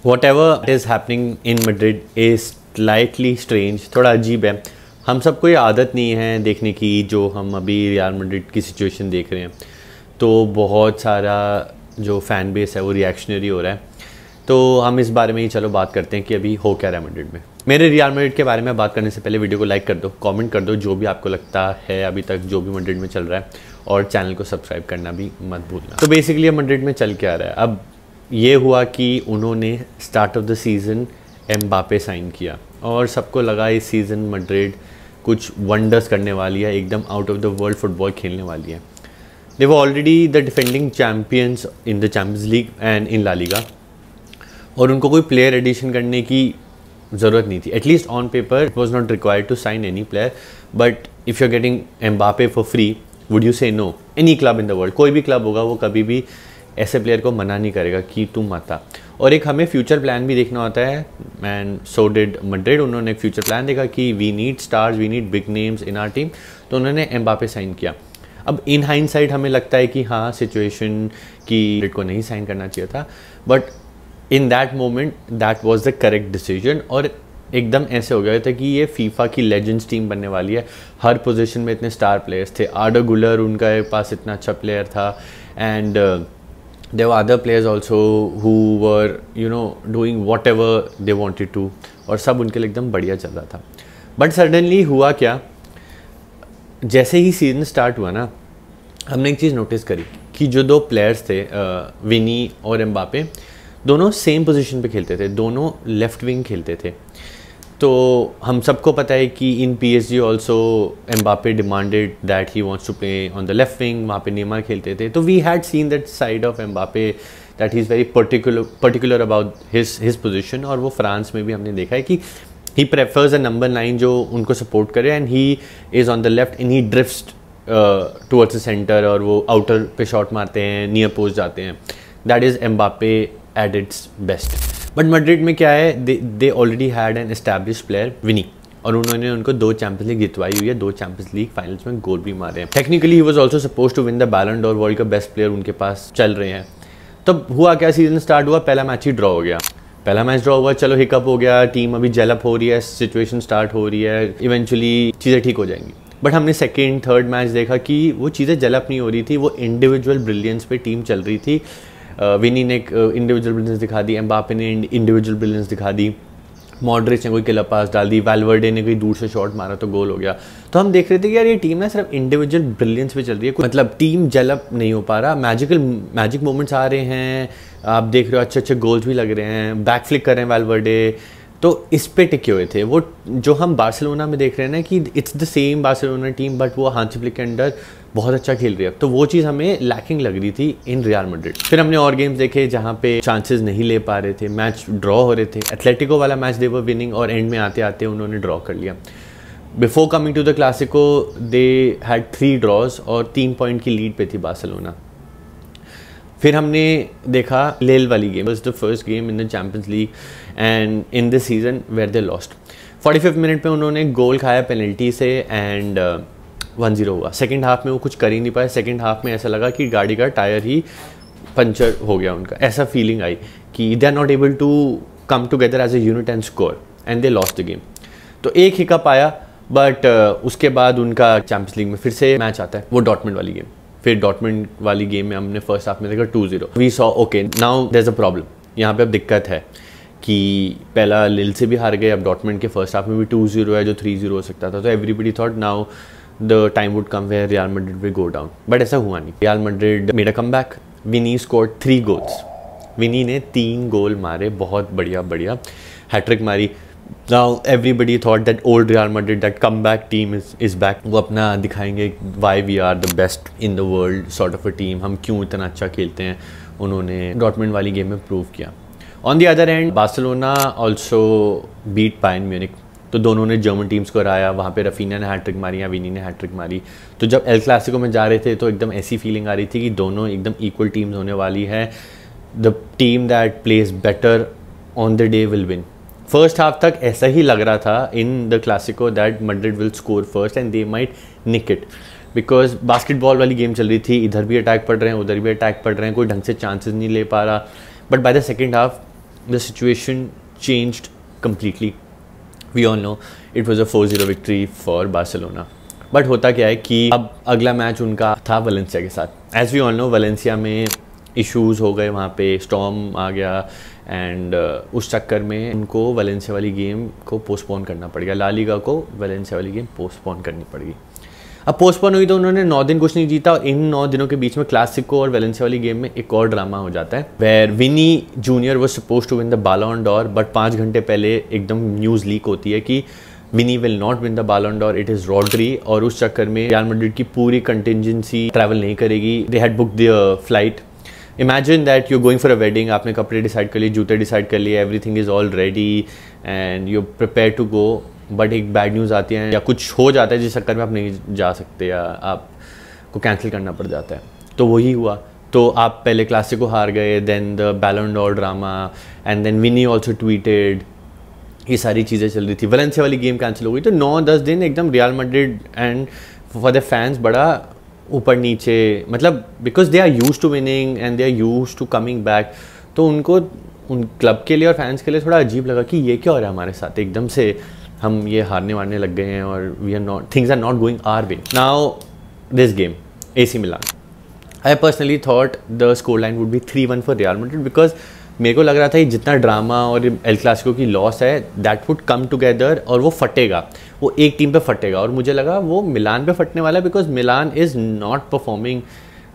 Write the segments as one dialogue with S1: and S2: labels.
S1: What ever is happening in Madrid is slightly strange, थोड़ा अजीब है। हम सबको ये आदत नहीं है देखने की जो हम अभी रियल मैड्रिड की सिचुएशन देख रहे हैं, तो बहुत सारा जो फ़ैन बेस है वो रिएक्शनरी हो रहा है। तो हम इस बारे में ही चलो बात करते हैं कि अभी हो क्या रहा है मैड्रिड में। मेरे रियल मैड्रिड के बारे में बात करने से पहले वीडियो को लाइक कर दो, कमेंट कर दो जो भी आपको लगता है अभी तक जो भी मैड्रिड में चल रहा है, और चैनल को सब्सक्राइब करना भी मत भूलना। तो बेसिकली मैड्रिड में चल के आ रहा है, अब ये हुआ कि उन्होंने start off the season Mbappe sign किया और सबको लगा इस सीज़न मैड्रिड कुछ वंडर्स करने वाली है, एकदम out of the world football खेलने वाली है। They were already the defending champions in the Champions League and in La Liga, और उनको कोई प्लेयर एडिशन करने की ज़रूरत नहीं थी। At least on paper it was not required to sign any player, but if you are getting Mbappe for free would you say no? Any club in the world, कोई भी क्लब होगा वो कभी भी ऐसे प्लेयर को मना नहीं करेगा कि तुम मत आ। और एक हमें फ्यूचर प्लान भी देखना होता है, एंड सो डिड मैड्रिड। उन्होंने एक फ्यूचर प्लान देखा कि we need stars, we need big names in our team, तो उन्होंने एम्बापे साइन किया। अब इन हाइंडसाइट हमें लगता है कि हाँ सिचुएशन की को नहीं साइन करना चाहिए था, but in that moment that was the correct decision. और एकदम ऐसे हो गया था कि ये फीफा की लेजेंड्स टीम बनने वाली है। हर पोजीशन में इतने स्टार प्लेयर्स थे, आर्डा गुलर उनका पास इतना अच्छा प्लेयर था, and there were other players also who were doing whatever they wanted to, और सब उनके लिए एकदम बढ़िया चल रहा था। बट सडनली हुआ क्या, जैसे ही सीजन स्टार्ट हुआ ना, हमने एक चीज़ नोटिस करी कि जो दो प्लेयर्स थे विनी और एम्बापे, दोनों सेम पोजीशन पे खेलते थे, दोनों लेफ्ट विंग खेलते थे। तो हम सबको पता है कि in PSG also Mbappe demanded that he wants to play on the left wing, वहाँ पे नेमार खेलते थे। तो we had seen that side of Mbappe that he is very particular about his position, और वो फ्रांस में भी हमने देखा है कि ही प्रेफर्स अ नंबर 9 जो उनको सपोर्ट करे, and he is on the left and he drift towards the centre, और वो आउटर पे शॉट मारते हैं, नियर पोस्ट जाते हैं। That is Mbappe at its best. But Madrid में क्या है, they already had an established player Vini, और उन्होंने उनको 2 चैंपियंस लीग जितवाई हुई है, 2 चैंपियंस लीग फाइनल्स में गोल भी मारे हैं। Technically he was also supposed to win the Ballon d'Or, world का बेस्ट प्लेयर उनके पास चल रहे हैं। तब हुआ क्या, सीजन स्टार्ट हुआ, पहला मैच ही ड्रॉ हो गया। पहला मैच ड्रॉ हुआ, चलो हिकअप हो गया, टीम अभी जेलअप हो रही है, सिचुएशन स्टार्ट हो रही है, इवेंचुअली चीज़ें ठीक हो जाएंगी। बट हमने सेकेंड थर्ड मैच देखा कि वो चीज़ें जेलअप नहीं हो रही थी, वो इंडिविजुअल ब्रिलियंस पे टीम चल रही थी। विनी ने एक इंडिविजुअल ब्रिलियंस दिखा दी, एम्बापे ने इंडिविजुअल ब्रिलियंस दिखा दी, मॉड्रिच ने कोई किलर पास डाल दी, वैल्वर्डे ने कोई दूर से शॉट मारा तो गोल हो गया। तो हम देख रहे थे कि यार ये टीम ना सिर्फ इंडिविजुअल ब्रिलियंस पे चल रही है, मतलब टीम जेलअप नहीं हो पा रहा, मैजिक मोमेंट्स आ रहे हैं, आप देख रहे हो अच्छे अच्छे गोल्स भी लग रहे हैं, बैक फ्लिक कर रहे हैं वैल्वर्डे। तो इस पे टिके हुए थे वो, जो हम बार्सिलोना में देख रहे हैं ना कि it's the same Barcelona team, but वो हांसी फ्लिक के अंडर बहुत अच्छा खेल रही है। तो वो चीज़ हमें लैकिंग लग रही थी इन रियल मैड्रिड। फिर हमने और गेम्स देखे जहाँ पे चांसेस नहीं ले पा रहे थे, मैच ड्रॉ हो रहे थे। एथलेटिको वाला मैच दे वर विनिंग, और एंड में आते आते उन्होंने ड्रॉ कर लिया। Before coming to the Clasico they had 3 draws और 3 पॉइंट की लीड पे थी बार्सिलोना। फिर हमने देखा लेल वाली game, was the first game in the Champions League and in this season where they lost. 45 minute पे उन्होंने गोल खाया पेनल्टी से, एंड 1-0 हुआ। सेकेंड हाफ में वो कुछ कर ही नहीं पाए। सेकेंड हाफ में ऐसा लगा कि गाड़ी का टायर ही पंचर हो गया उनका, ऐसा फीलिंग आई कि they are not able to come together as a unit and score, and they lost the game. तो एक हिकअप आया, बट उसके बाद उनका चैंपियंस लीग में फिर से मैच आता है, वो डॉर्टमुंड वाली गेम। फिर डॉर्टमुंड वाली गेम में हमने फर्स्ट हाफ में देखा 2-0। We saw okay now there is a problem, यहाँ पे अब दिक्कत है कि पहला लिल से भी हार गए, अब डॉर्टमुंड के फर्स्ट हाफ में भी 2-0 है जो 3-0 हो सकता था। तो everybody thought now the time would come where Real Madrid will go down, but ऐसा हुआ नहीं। Real Madrid made a comeback. Vini scored 3 goals. Vini ने 3 गोल मारे, बहुत बढ़िया हैट्रिक मारी। Now everybody thought that old Real Madrid, that comeback team is back. वो अपना दिखाएंगे why we are the best in the world sort of a team, हम क्यों इतना अच्छा खेलते हैं। उन्होंने डॉर्टमुंड वाली गेम में प्रूव किया। On the other hand, Barcelona also beat Bayern Munich. तो दोनों ने जर्मन टीम्स को हराया, वहाँ पे रफीना ने हैट्रिक मारी या विनी ने हैट्रिक मारी। तो जब एल क्लासिको में जा रहे थे तो एकदम ऐसी फीलिंग आ रही थी कि दोनों एकदम इक्वल टीम्स होने वाली है। The team that plays better on the day will win. First half तक ऐसा ही लग रहा था in the Clasico that Madrid will score first and they might nick it, because basketball वाली गेम चल रही थी, इधर भी अटैक पड़ रहे हैं, उधर भी अटैक पड़ रहे हैं, कोई ढंग से चांसेस नहीं ले पा रहा। But by the second half the situation changed completely. We all know it was a 4-0 victory for Barcelona. But होता क्या है कि अब अगला मैच उनका था वलेंसिया के साथ. As we all know Valencia में इश्यूज़ हो गए, वहाँ पे स्टॉर्म आ गया एंड उस चक्कर में उनको वलेंसिया वाली गेम को पोस्टपोन करना पड़ गया. ला लीगा को वलेंसिया वाली गेम पोस्टपोन करनी पड़ गई. अब पोस्टपोन हुई तो उन्होंने 9 दिन कुछ नहीं जीता. इन 9 दिनों के बीच में क्लासिको और वलेंसिया वाली गेम में एक और ड्रामा हो जाता है where Vini Junior was supposed to win the Ballon d'Or, but 5 घंटे पहले एकदम न्यूज़ लीक होती है कि Vini will not win the Ballon d'Or, it is Rodri. और उस चक्कर में रियल मैड्रिड की पूरी कंटिजेंसी ट्रैवल नहीं करेगी. They had book the flight. Imagine that you going for a wedding, आपने कपड़े डिसाइड कर लिए, जूते डिसाइड कर लिए, everything is all ready and you prepare to go, but एक बैड न्यूज़ आती है या कुछ हो जाता है जिस चक्कर में आप नहीं जा सकते या आपको कैंसिल करना पड़ जाता है. तो वही हुआ. तो आप पहले क्लासिको हार गए, then the Ballon d'Or drama and then Vini also tweeted. ये सारी चीज़ें चल रही थी. वलेंसिया वाली गेम कैंसिल हो गई. तो 9-10 दिन एकदम Real Madrid and for the fans बड़ा ऊपर नीचे, मतलब because they are used to winning and they are used to coming back. तो उनको उन क्लब के लिए और फैंस के लिए थोड़ा अजीब लगा कि ये क्या हो रहा है हमारे साथ, एकदम से हम ये हारने वारने लग गए हैं और we are not, things are not going our way. Now this game AC Milan, I personally thought the score line would be 3-1 for Real Madrid, because मेरे को लग रहा था ये जितना ड्रामा और एल क्लासिको की लॉस है दैट वुड कम टुगेदर और वो फटेगा, वो एक टीम पे फटेगा. और मुझे लगा वो मिलान पे फटने वाला है because Milan is not performing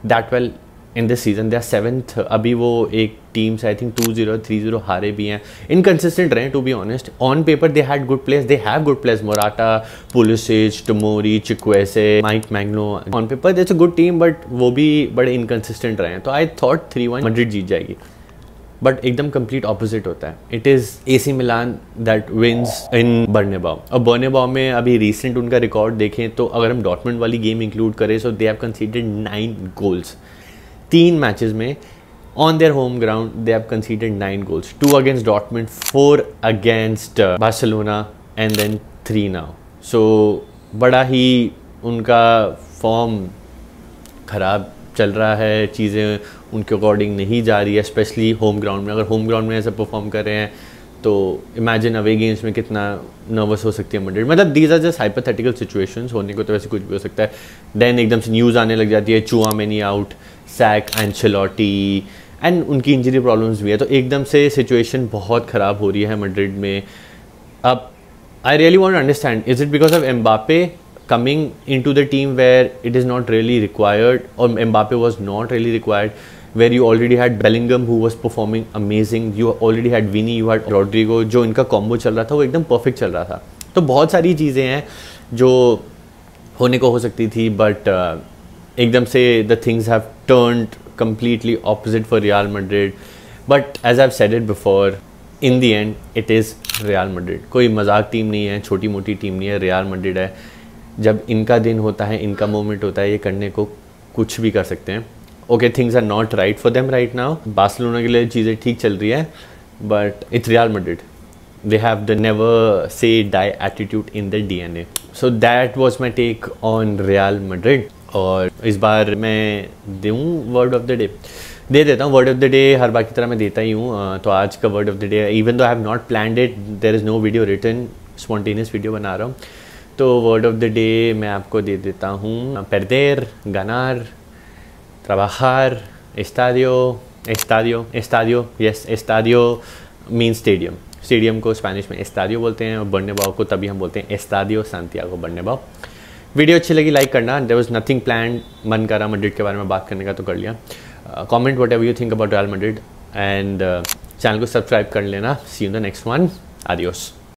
S1: that well in this season. They are 7th. अभी वो एक टीम से आई थिंक 2-0 3-0 हारे भी हैं. इनकन्सिस्टेंट रहे to be honest. On paper they had good players, they have good players, Morata, Pulisic, Tomori, Chukwueze, Mike Maignan. On paper that's a good team but वो भी बड़े इनकन्सिस्टेंट रहे हैं. तो आई थॉट 3-1 मैड्रिड जीत जाएगी, but एकदम complete opposite होता है. It is AC Milan that wins in Bernabeu. और बर्नेबाउ में अभी रिसेंट उनका रिकॉर्ड देखें तो अगर हम डॉर्टमुंड वाली गेम इंक्लूड करें so they have considered 9 goals 3 matches में. On their home ground they have considered 9 goals, 2 against Dortmund, 4 against Barcelona and then 3 now. So बड़ा ही उनका फॉर्म ख़राब चल रहा है, चीज़ें उनके अकॉर्डिंग नहीं जा रही है, स्पेशली होम ग्राउंड में. अगर होम ग्राउंड में ऐसा परफॉर्म कर रहे हैं तो इमेजिन अवे गेम्स में कितना नर्वस हो सकती है मैड्रिड. मतलब these are just hypothetical situations, होने को तो वैसे कुछ भी हो सकता है. देन एकदम से न्यूज़ आने लग जाती है Tchouameni out, sack, Ancelotti and उनकी इंजरी प्रॉब्लम्स भी है. तो एकदम से सिचुएशन बहुत ख़राब हो रही है मैड्रिड में. अब I really want to understand, is it because of Mbappe coming into the team where it is not really required, or Mbappe was not really required, where you already had Bellingham who was performing amazing, you already had Vini, you had Rodrigo, जो इनका combo चल रहा था वो एकदम perfect चल रहा था. तो बहुत सारी चीज़ें हैं जो होने को हो सकती थी, बट एकदम से the things have turned completely opposite for Real Madrid. But as I've said it before, in the end it is Real Madrid. कोई मजाक टीम नहीं है, छोटी मोटी टीम नहीं है, Real Madrid है. जब इनका दिन होता है, इनका मोमेंट होता है, ये करने को कुछ भी कर सकते हैं. Okay, things are not right for them right now. Barcelona के लिए चीज़ें ठीक चल रही है, but it's Real Madrid. They have the never say die attitude in the DNA. So that was my take on Real Madrid. और इस बार मैं दूँ वर्ड ऑफ द डे, दे देता हूँ. वर्ड ऑफ द डे हर बार की तरह मैं देता ही हूँ. तो आज का word of the day, even though I have not planned it, there is no video written, spontaneous video बना रहा हूँ. तो वर्ड ऑफ द डे मैं आपको दे देता हूँ perder, ganar, trabajar, estadio, yes, estadio mean stadium. Stadium को Spanish में एस्टाडियो बोलते हैं और बर्नेबाओ को तभी हम बोलते हैं एस्टाडियो सांतियागो बर्नेबाओ. वीडियो अच्छी लगी लाइक करना. देयर वाज नथिंग प्लान्ड, मन करा मैड्रिड के बारे में बात करने का तो कर लिया. Comment whatever you think about Real Madrid and channel को सब्सक्राइब कर लेना. See you in the next one. Adios.